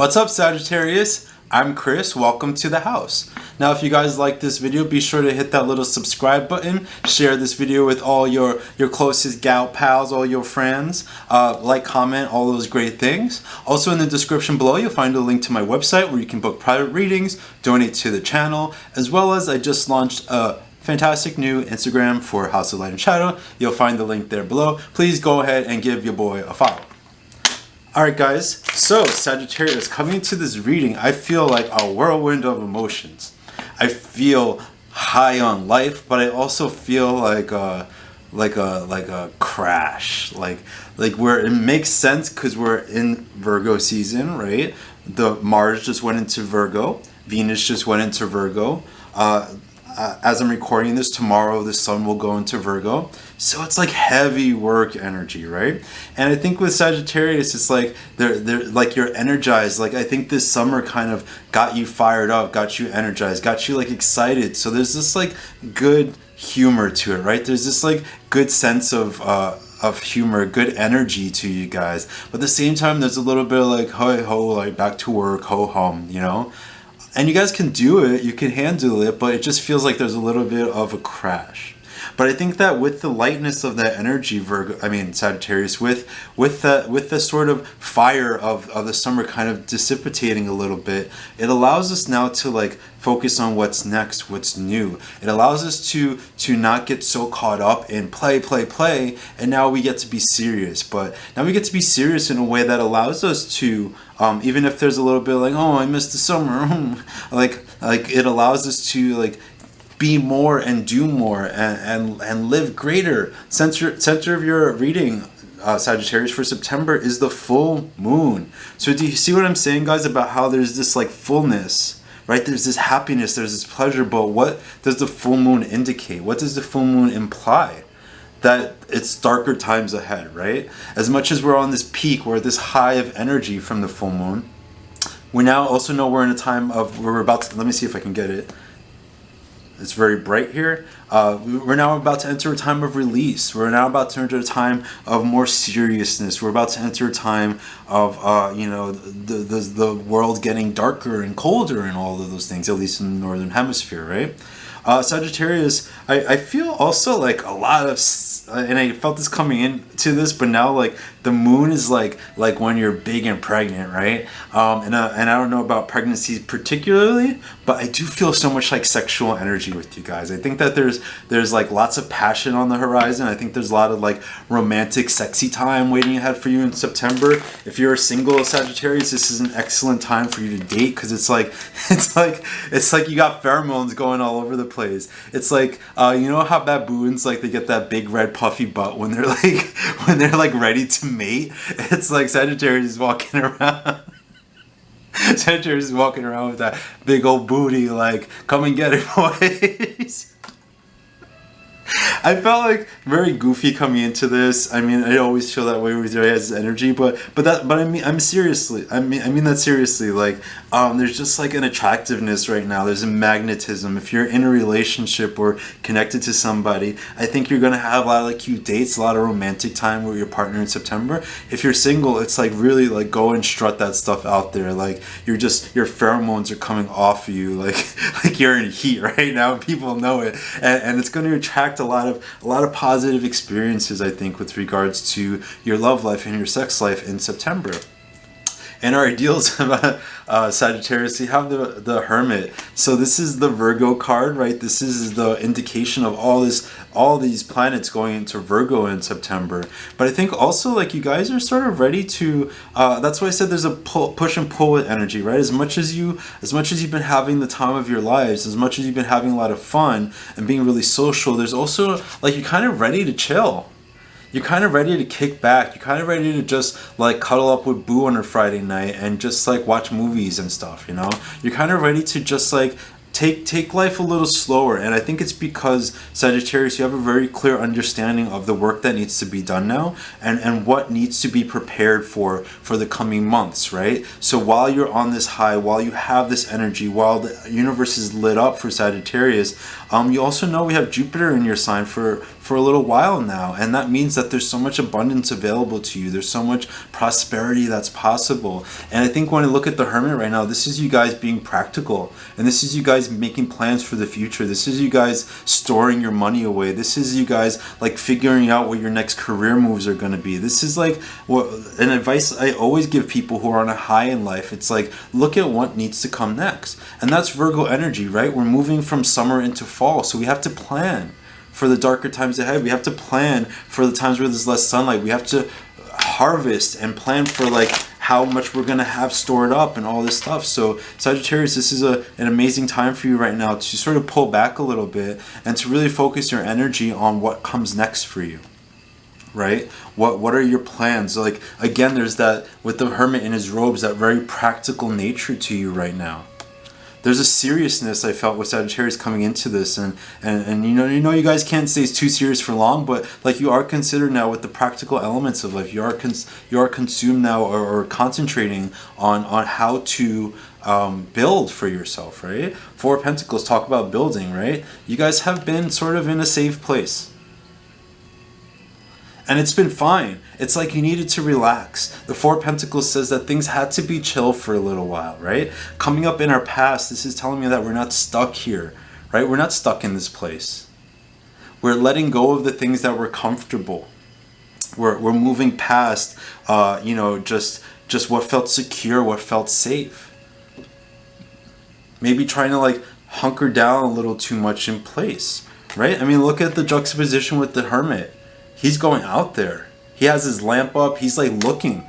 What's up, Sagittarius? I'm Chris. Welcome to the house. Now, if you guys like this video, be sure to hit that little subscribe button. Share this video with all your closest gal pals, all your friends. Like, comment, all those great things. Also, in the description below, you'll find a link to my website where you can book private readings, donate to the channel, as well as I just launched a fantastic new Instagram for House of Light and Shadow. You'll find the link there below. Please go ahead and give your boy a follow. Alright guys, so Sagittarius, coming into this reading, I feel like a whirlwind of emotions. I feel high on life, but I also feel like a crash. Like where it makes sense because we're in Virgo season, right? The Mars just went into Virgo, Venus just went into Virgo. As I'm recording this, tomorrow the sun will go into Virgo. So it's like heavy work energy, right? And I think with Sagittarius, it's like they're like you're energized. Like I think this summer kind of got you fired up, got you energized, got you like excited. So there's this like good humor to it, right? There's this like good sense of humor, good energy to you guys. But at the same time, there's a little bit of like ho ho, like back to work, ho hum, you know? And you guys can do it, you can handle it, but it just feels like there's a little bit of a crash. But I think that with the lightness of that energy, Sagittarius, with the sort of fire of the summer kind of dissipating a little bit, it allows us now to like focus on what's next, what's new. It allows us to not get so caught up in play, and now we get to be serious. But now we get to be serious in a way that allows us to, even if there's a little bit like, oh, I missed the summer, like it allows us to like be more and do more and live greater. Center of your reading, Sagittarius, for September is the full moon. So do you see what I'm saying, guys, about how there's this like fullness, right? There's this happiness, there's this pleasure, but what does the full moon indicate? What does the full moon imply? That it's darker times ahead, right? As much as we're on this peak, we're at this high of energy from the full moon, we now also know we're in a time of, we're about to, let me see if I can get it. It's very bright here. We're now about to enter a time of release. We're now about to enter a time of more seriousness. We're about to enter a time of, the world getting darker and colder and all of those things, at least in the Northern Hemisphere, right? Sagittarius, I feel also like a lot of, and I felt this coming into this, but now like the moon is like when you're big and pregnant, right? And I don't know about pregnancies particularly, but I do feel so much like sexual energy with you guys. I think that there's like lots of passion on the horizon. I think there's a lot of like romantic, sexy time waiting ahead for you in September. If you're a single Sagittarius, this is an excellent time for you to date because it's like you got pheromones going all over the place. It's like you know how baboons like they get that big red puffy butt when they're like ready to mate. It's like Sagittarius is walking around. Sagittarius is walking around with that big old booty, like, come and get it, boys. I felt like very goofy coming into this. I mean, I always feel that way with your guys' energy, but I mean that seriously. Like, there's just like an attractiveness right now. There's a magnetism. If you're in a relationship or connected to somebody, I think you're gonna have a lot of like cute dates, a lot of romantic time with your partner in September. If you're single, it's like really like go and strut that stuff out there. Like your pheromones are coming off of you. Like you're in heat right now. People know it, and it's going to attract a lot of positive experiences, I think, with regards to your love life and your sex life in September. And our ideals about Sagittarius, we have the Hermit. So this is the Virgo card, right? This is the indication of all these planets going into Virgo in September. But I think also like you guys are sort of ready to. That's why I said there's a push and pull with energy, right? As much as you've been having the time of your lives, as much as you've been having a lot of fun and being really social, there's also like you're kind of ready to chill. You're kind of ready to kick back. You're kind of ready to just like cuddle up with Boo on a Friday night and just like watch movies and stuff, you know? You're kind of ready to just like take life a little slower. And I think it's because Sagittarius, you have a very clear understanding of the work that needs to be done now and what needs to be prepared for the coming months, right? So while you're on this high, while you have this energy, while the universe is lit up for Sagittarius, you also know we have Jupiter in your sign for for a little while now. And that means that there's so much abundance available to you. There's so much prosperity that's possible. And I think when I look at the Hermit right now, this is you guys being practical. And this is you guys making plans for the future. This is you guys storing your money away. This is you guys like figuring out what your next career moves are going to be. This is like what an advice I always give people who are on a high in life. It's like, look at what needs to come next. And that's Virgo energy, right? We're moving from summer into fall. So we have to plan for the darker times ahead. We have to plan for the times where there's less sunlight. We have to harvest and plan for like how much we're going to have stored up and all this stuff. So Sagittarius, this is an amazing time for you right now to sort of pull back a little bit and to really focus your energy on what comes next for you. Right? What are your plans? Like, again, there's that with the Hermit in his robes, that very practical nature to you right now. There's a seriousness I felt with Sagittarius coming into this, and you know you guys can't stay too serious for long, but like you are considered now with the practical elements of life. You are consumed now or concentrating on how to build for yourself, right? Four of Pentacles talk about building, right? You guys have been sort of in a safe place. And it's been fine. It's like you needed to relax. The Four of Pentacles says that things had to be chill for a little while, right? Coming up in our past, this is telling me that we're not stuck here, right? We're not stuck in this place. We're letting go of the things that were comfortable. We're moving past, just what felt secure, what felt safe. Maybe trying to like hunker down a little too much in place, right? I mean, look at the juxtaposition with the Hermit. He's going out there. He has his lamp up. He's like looking.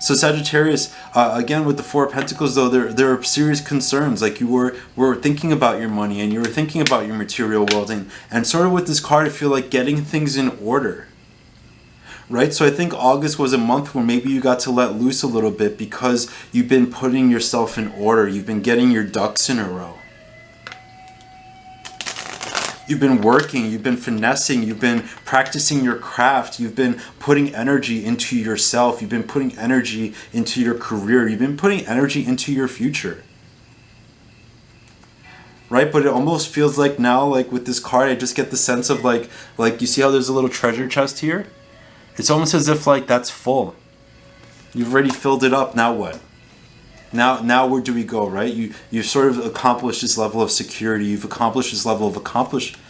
So Sagittarius, again with the Four of Pentacles, though, there are serious concerns. Like you were thinking about your money and you were thinking about your material world, and sort of with this card, I feel like getting things in order. Right? So I think August was a month where maybe you got to let loose a little bit because you've been putting yourself in order. You've been getting your ducks in a row. You've been working, you've been finessing, you've been practicing your craft, you've been putting energy into yourself, you've been putting energy into your career, you've been putting energy into your future. Right? But it almost feels like now, like with this card, I just get the sense of like you see how there's a little treasure chest here? It's almost as if like that's full. You've already filled it up, now what? Now where do we go, right? You've sort of accomplished this level of security. You've accomplished this level of accomplishment.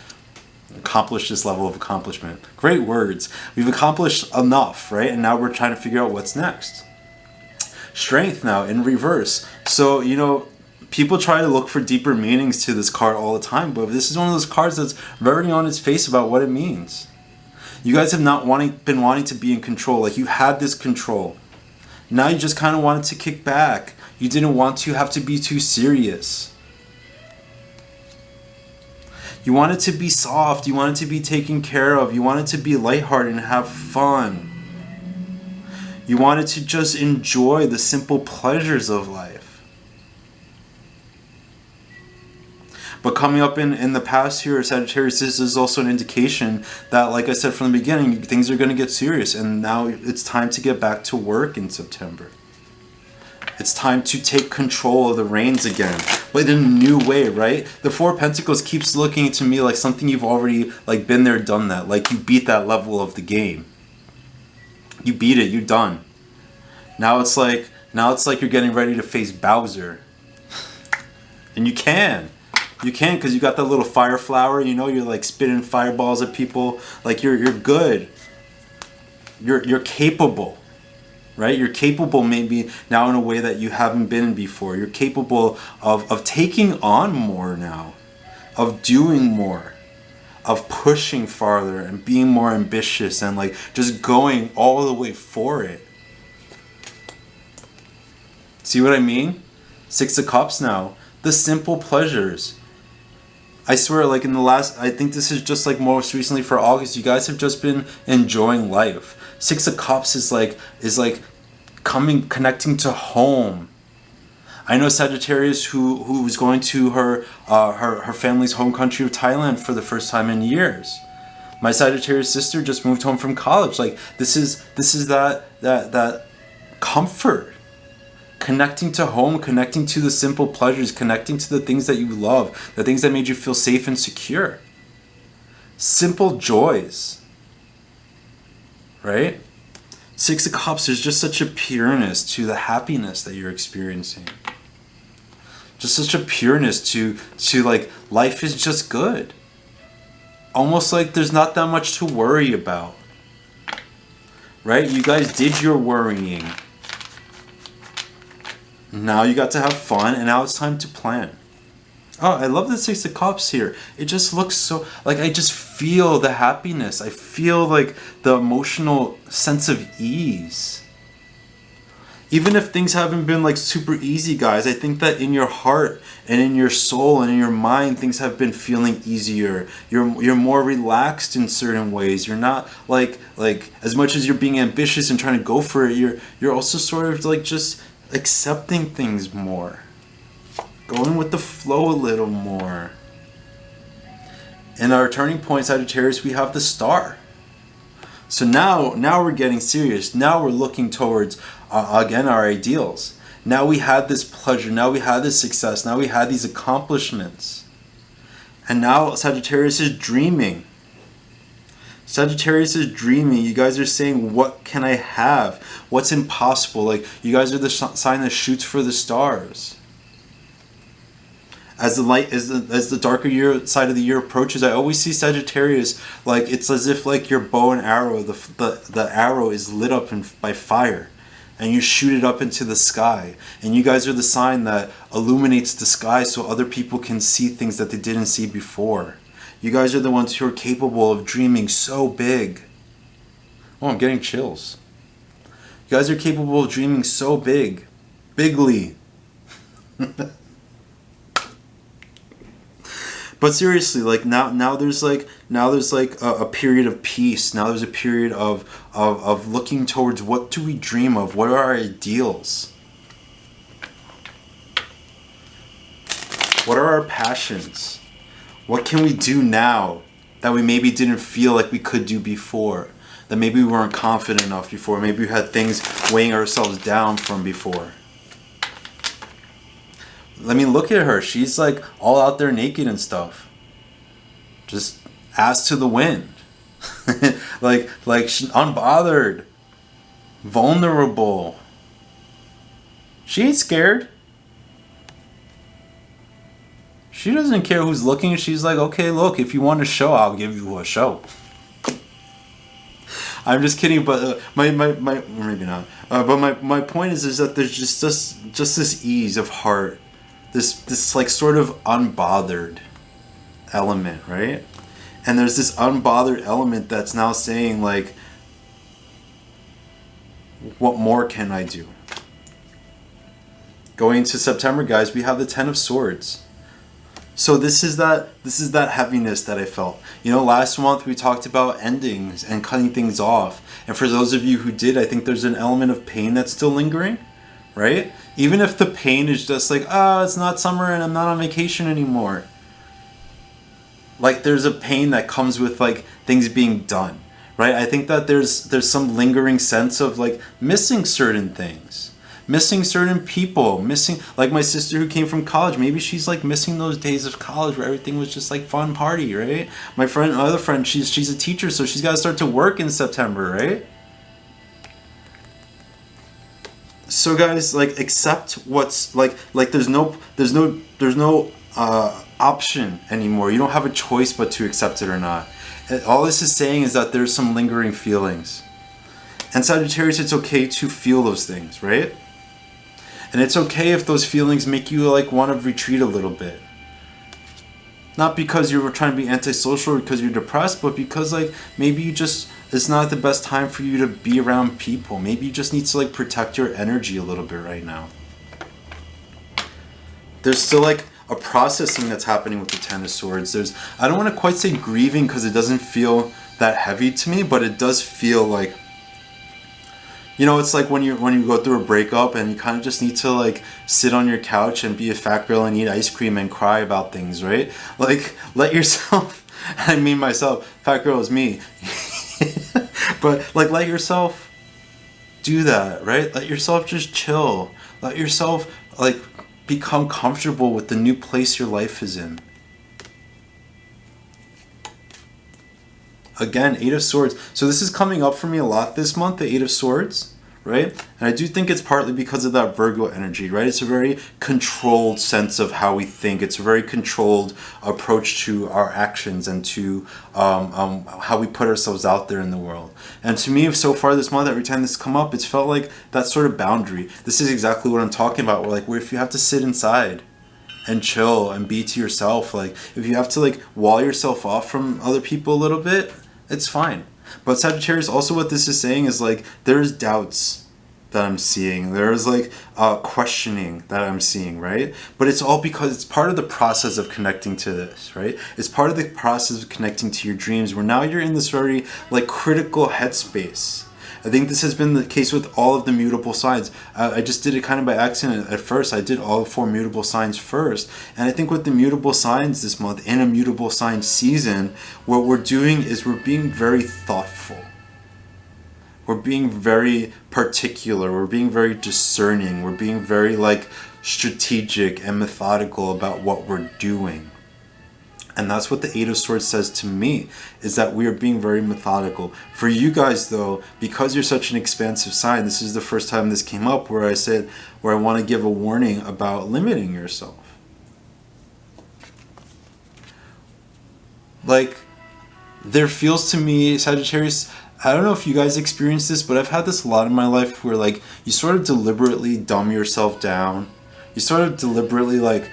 Great words. We've accomplished enough, right? And now we're trying to figure out what's next. Strength now in reverse. So, people try to look for deeper meanings to this card all the time, but this is one of those cards that's very on its face about what it means. You guys have not been wanting to be in control. Like you had this control. Now you just kind of wanted to kick back. You didn't want to have to be too serious. You wanted to be soft. You wanted to be taken care of. You wanted to be lighthearted and have fun. You wanted to just enjoy the simple pleasures of life. But coming up in the past here, Sagittarius, this is also an indication that, like I said from the beginning, things are going to get serious. And now it's time to get back to work in September. It's time to take control of the reins again, but in a new way, right? The Four of Pentacles keeps looking to me like something you've already like been there, done that. Like you beat that level of the game. You beat it. You're done. Now it's like you're getting ready to face Bowser, and you can because you got that little fire flower. You're like spitting fireballs at people. Like you're good. You're capable. Right? You're capable maybe now in a way that you haven't been before. You're capable of taking on more now, of doing more, of pushing farther and being more ambitious and like just going all the way for it. See what I mean? Six of Cups now. The simple pleasures. I swear, like in the last, I think this is just like most recently for August, you guys have just been enjoying life. Six of Cups is like connecting to home. I know Sagittarius who was going to her family's home country of Thailand for the first time in years. My Sagittarius sister just moved home from college. Like this is that comfort. Connecting to home, connecting to the simple pleasures, connecting to the things that you love, the things that made you feel safe and secure. simple joys, right? Six of Cups, there's just such a pureness to the happiness that you're experiencing. Just such a pureness to like, life is just good. Almost like there's not that much to worry about. Right? You guys did your worrying. Now you got to have fun, and now it's time to plan. Oh, I love the Six of Cups here. It just looks so, like, I just feel the happiness. I feel like the emotional sense of ease. Even if things haven't been like super easy, guys, I think that in your heart and in your soul and in your mind, things have been feeling easier. You're more relaxed in certain ways. You're not like as much as you're being ambitious and trying to go for it, you're also sort of like just accepting things more. Going with the flow a little more. In our turning point, Sagittarius, we have the Star. So now we're getting serious. Now we're looking towards, again, our ideals. Now we had this pleasure. Now we had this success. Now we had these accomplishments. And now Sagittarius is dreaming. Sagittarius is dreaming. You guys are saying, what can I have? What's impossible? Like, you guys are the sign that shoots for the stars. As the darker year side of the year approaches, I always see Sagittarius like it's as if like your bow and arrow, the arrow is lit up by fire, and you shoot it up into the sky. And you guys are the sign that illuminates the sky so other people can see things that they didn't see before. You guys are the ones who are capable of dreaming so big. Oh, I'm getting chills. You guys are capable of dreaming so big, bigly. But seriously, like now there's like a period of peace. Now there's a period of looking towards, what do we dream of? What are our ideals? What are our passions? What can we do now that we maybe didn't feel like we could do before? That maybe we weren't confident enough before. Maybe we had things weighing ourselves down from before. I mean, look at her. She's like all out there naked and stuff. Just ass to the wind. like she's unbothered. Vulnerable. She ain't scared. She doesn't care who's looking. She's like, okay, look, if you want a show, I'll give you a show. I'm just kidding, but my maybe not. But my point is that there's just this ease of heart. This like sort of unbothered element, right? And there's this unbothered element that's now saying like, what more can I do? Going into September, guys, we have the Ten of Swords. So this is that heaviness that I felt. You know, last month we talked about endings and cutting things off. And for those of you who did, I think there's an element of pain that's still lingering. Right? Even if the pain is just like, it's not summer and I'm not on vacation anymore. Like, there's a pain that comes with like things being done, right? I think that there's some lingering sense of like missing certain things, missing certain people, missing like my sister who came from college. Maybe she's like missing those days of college where everything was just like fun party, right? My other friend, she's a teacher, so she's got to start to work in September, right? So guys, like, accept what's like there's no option anymore. You don't have a choice but to accept it or not. And all this is saying is that there's some lingering feelings. And Sagittarius, it's okay to feel those things, right? And it's okay if those feelings make you like want to retreat a little bit. Not because you were trying to be antisocial or because you're depressed, but because like maybe you just, it's not the best time for you to be around people. Maybe you just need to like protect your energy a little bit right now. There's still like a processing that's happening with the Ten of Swords. I don't want to quite say grieving because it doesn't feel that heavy to me, but it does feel like, you know, it's like when you go through a breakup and you kind of just need to like sit on your couch and be a fat girl and eat ice cream and cry about things, right? Like, let yourself, I mean myself, fat girl is me. But like, let yourself do that, right? Let yourself just chill. Let yourself like become comfortable with the new place your life is in. Again, Eight of Swords. So this is coming up for me a lot this month, the Eight of Swords, right? And I do think it's partly because of that Virgo energy, right? It's a very controlled sense of how we think. It's a very controlled approach to our actions and to how we put ourselves out there in the world. And to me, so far this month, every time this come up, it's felt like that sort of boundary. This is exactly what I'm talking about. Where if you have to sit inside and chill and be to yourself, like if you have to like wall yourself off from other people a little bit, it's fine. But Sagittarius, also what this is saying is like there's doubts that I'm seeing. There's like questioning that I'm seeing, right? But it's all because it's part of the process of connecting to this, right? It's part of the process of connecting to your dreams, where now you're in this very like critical headspace. I think this has been the case with all of the mutable signs. I just did it kind of by accident at first. I did all 4 mutable signs first. And I think with the mutable signs this month, in a mutable sign season, what we're doing is we're being very thoughtful. We're being very particular. We're being very discerning. We're being very like strategic and methodical about what we're doing. And that's what the Eight of Swords says to me, is that we are being very methodical. For you guys though, because you're such an expansive sign, this is the first time this came up where I want to give a warning about limiting yourself. Like, there feels to me, Sagittarius, I don't know if you guys experience this, but I've had this a lot in my life where like you sort of deliberately dumb yourself down. You sort of deliberately like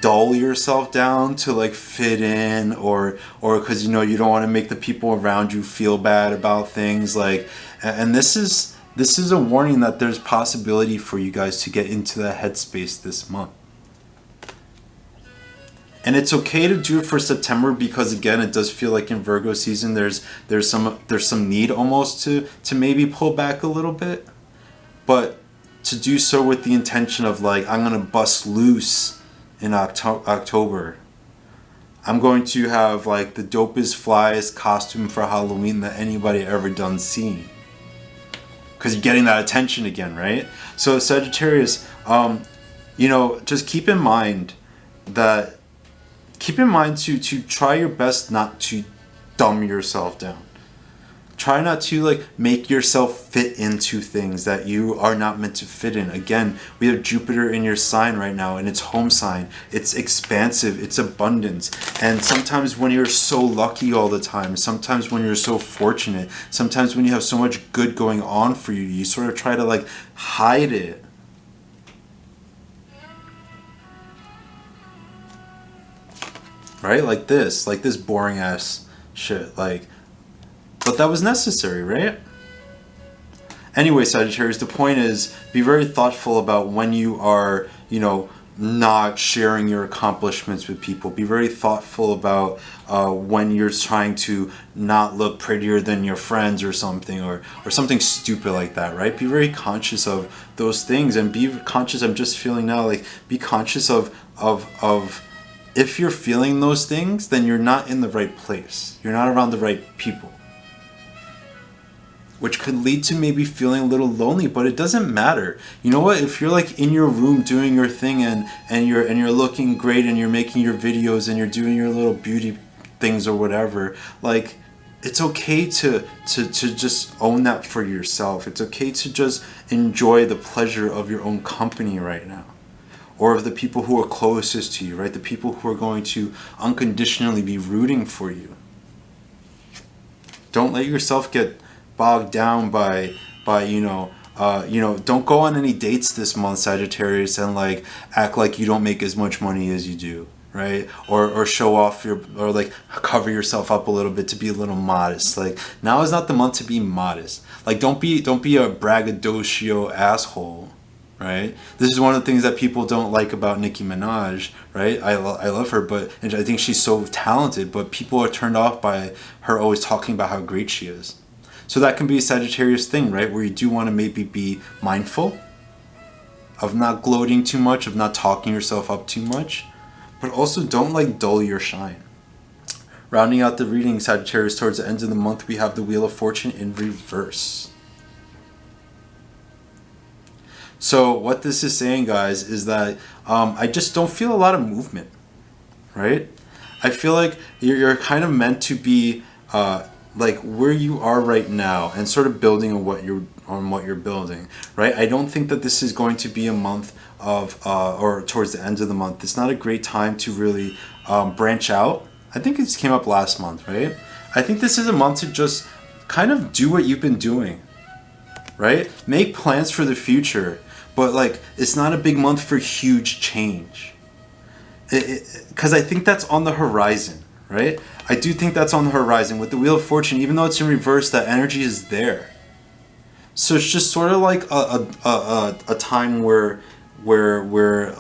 dull yourself down to like fit in, or because you know you don't want to make the people around you feel bad about things, like, and this is a warning that there's possibility for you guys to get into that headspace this month. And it's okay to do it for September, because again, it does feel like in Virgo season there's some need almost to maybe pull back a little bit, but to do so with the intention of like, I'm gonna bust loose in October. I'm going to have like the dopest, flyest costume for Halloween that anybody ever done seen. Because you're getting that attention again, right? So Sagittarius, just keep in mind to try your best not to dumb yourself down. Try not to like make yourself fit into things that you are not meant to fit in. Again, we have Jupiter in your sign right now, and it's home sign. It's expansive, it's abundance. And sometimes when you're so lucky all the time, sometimes when you're so fortunate, sometimes when you have so much good going on for you, you sort of try to like hide it. Right? Like this boring ass shit. Like, but that was necessary, right? Anyway, Sagittarius, the point is, be very thoughtful about when you are, not sharing your accomplishments with people. Be very thoughtful about when you're trying to not look prettier than your friends or something, or something stupid like that, right? Be very conscious of those things, and be conscious, I'm just feeling now, like, be conscious of if you're feeling those things, then you're not in the right place. You're not around the right people. Which could lead to maybe feeling a little lonely, but it doesn't matter. You know what? If you're like in your room doing your thing and you're looking great and you're making your videos and you're doing your little beauty things or whatever, like, it's okay to just own that for yourself. It's okay to just enjoy the pleasure of your own company right now, or of the people who are closest to you, right? The people who are going to unconditionally be rooting for you. Don't let yourself get bogged down by don't go on any dates this month, Sagittarius, and like act like you don't make as much money as you do, right? Or show off or like cover yourself up a little bit to be a little modest. Like, now is not the month to be modest. Like, don't be a braggadocio asshole, right? This is one of the things that people don't like about Nicki Minaj, right? I love her, and I think she's so talented, but people are turned off by her always talking about how great she is. So that can be a Sagittarius thing, right? Where you do want to maybe be mindful of not gloating too much, of not talking yourself up too much, but also don't like dull your shine. Rounding out the reading, Sagittarius, towards the end of the month, we have the Wheel of Fortune in reverse. So what this is saying, guys, is that I just don't feel a lot of movement, right? I feel like you're kind of meant to be like where you are right now and sort of building on what you're building, right? I don't think that this is going to be a month of or towards the end of the month. It's not a great time to really branch out. I think it came up last month, right? I think this is a month to just kind of do what you've been doing, right? Make plans for the future, but like it's not a big month for huge change. Because I think that's on the horizon, right? I do think that's on the horizon with the Wheel of Fortune. Even though it's in reverse, that energy is there. So it's just sort of like a time where we're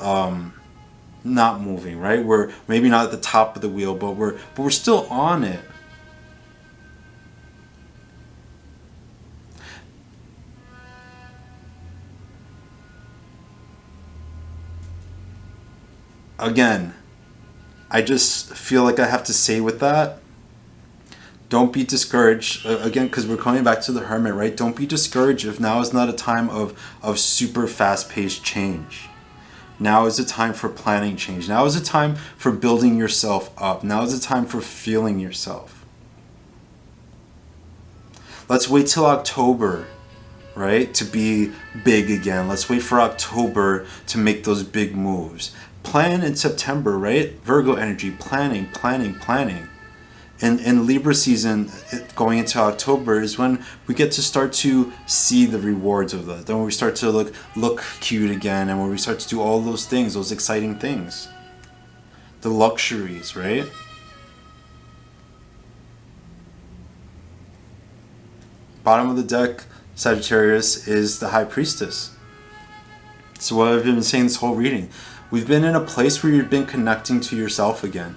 not moving, right? We're maybe not at the top of the wheel, but we're still on it. Again, I just feel like I have to say with that, don't be discouraged. Again, because we're coming back to the Hermit, right? Don't be discouraged if now is not a time of super fast-paced change. Now is a time for planning change. Now is a time for building yourself up. Now is a time for feeling yourself. Let's wait till October, right, to be big again. Let's wait for October to make those big moves. Plan in September, right? Virgo energy, planning. And Libra season going into October is when we get to start to see the rewards of that. Then we start to look cute again, and when we start to do all those things, those exciting things. The luxuries, right? Bottom of the deck, Sagittarius, is the High Priestess. So what I've been saying this whole reading, we've been in a place where you've been connecting to yourself again.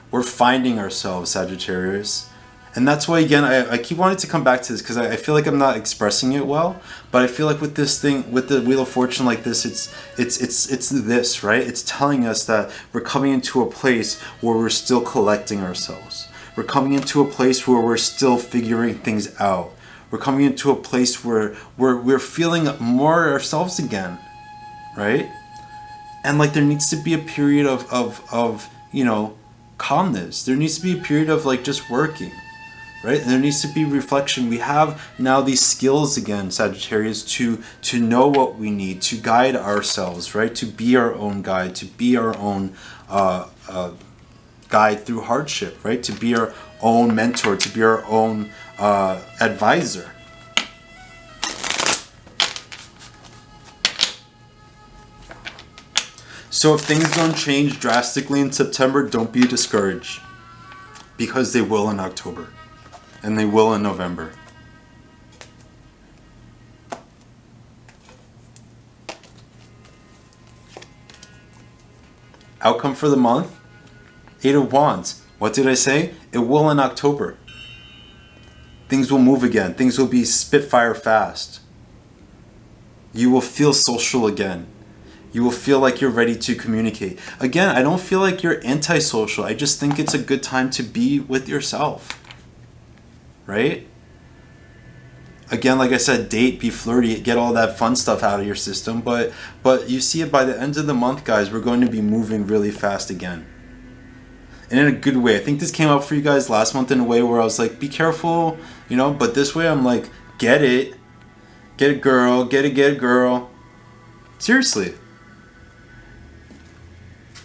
We're finding ourselves, Sagittarius. And that's why, again, I keep wanting to come back to this because I feel like I'm not expressing it well. But I feel like with this thing, with the Wheel of Fortune like this, it's this, right? It's telling us that we're coming into a place where we're still collecting ourselves. We're coming into a place where we're still figuring things out. We're coming into a place where we're feeling more ourselves again, right? And like there needs to be a period of you know, calmness. There needs to be a period of like just working, right? And there needs to be reflection. We have now these skills again, Sagittarius, to know what we need, to guide ourselves, right? To be our own guide, to be our own guide through hardship, right? To be our own mentor, to be our own advisor. So if things don't change drastically in September, don't be discouraged, because they will in October and they will in November. Outcome for the month, 8 of Wands. What did I say? It will in October. Things will move again. Things will be spitfire fast. You will feel social again. You will feel like you're ready to communicate. Again, I don't feel like you're antisocial. I just think it's a good time to be with yourself. Right? Again, like I said, date, be flirty, get all that fun stuff out of your system. But you see it by the end of the month, guys, we're going to be moving really fast again. And in a good way. I think this came up for you guys last month in a way where I was like, be careful, you know, but this way I'm like, get it. Get it, girl. Get it, girl. Seriously.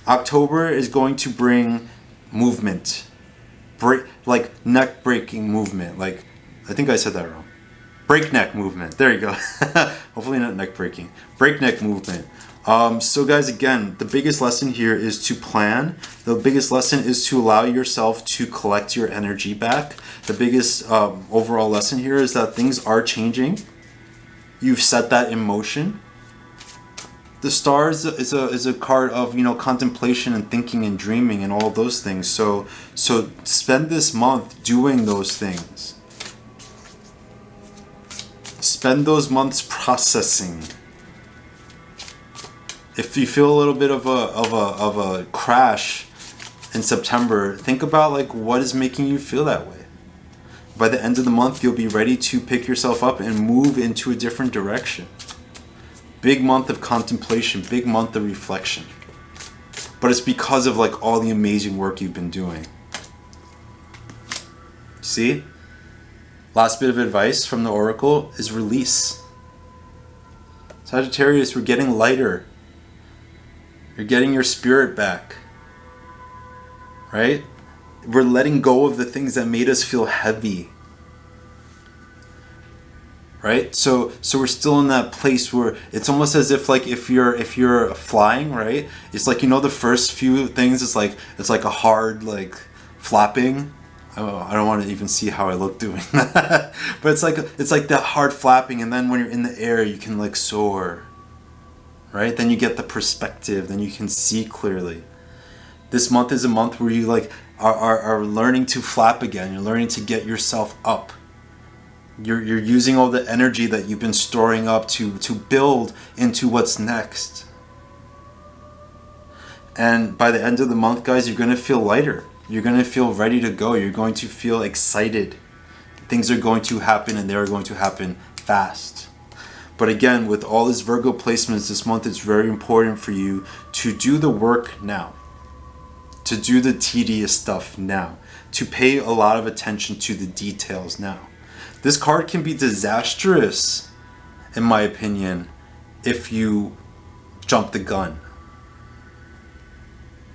October is going to bring movement. Like neck-breaking movement. Like, I think I said that wrong. Breakneck movement. There you go. Hopefully not neck-breaking. Breakneck movement. So guys, again, the biggest lesson here is to plan. The biggest lesson is to allow yourself to collect your energy back. The biggest overall lesson here is that things are changing. You've set that in motion. The stars is a card of, you know, contemplation and thinking and dreaming and all those things. So spend this month doing those things. Spend those months processing. If you feel a little bit of a crash in September, think about like what is making you feel that way. By the end of the month, you'll be ready to pick yourself up and move into a different direction. Big month of contemplation, big month of reflection. But it's because of like all the amazing work you've been doing. See? Last bit of advice from the Oracle is release. Sagittarius, we're getting lighter. You're getting your spirit back. Right? We're letting go of the things that made us feel heavy. Right? So we're still in that place where it's almost as if like if you're flying, right? It's like, you know, the first few things it's like a hard like flapping. I don't want to even see how I look doing that. But it's like that hard flapping, and then when you're in the air you can like soar. Right? Then you get the perspective, then you can see clearly. This month is a month where you like are learning to flap again. You're learning to get yourself up. You're using all the energy that you've been storing up to build into what's next. And by the end of the month, guys, you're going to feel lighter. You're going to feel ready to go. You're going to feel excited. Things are going to happen, and they're going to happen fast. But again, with all these Virgo placements this month, it's very important for you to do the work now. To do the tedious stuff now. To pay a lot of attention to the details now. This card can be disastrous, in my opinion, if you jump the gun.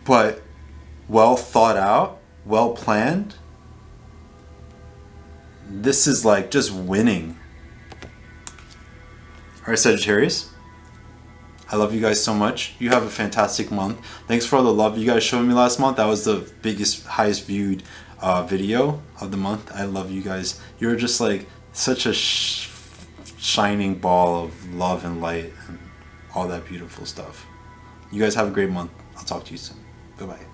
But well thought out, well planned, this is like just winning. Alright, Sagittarius, I love you guys so much. You have a fantastic month. Thanks for all the love you guys showed me last month. That was the biggest, highest viewed video of the month. I love you guys. You're just like such a shining ball of love and light and all that beautiful stuff. You guys have a great month. I'll talk to you soon. Goodbye.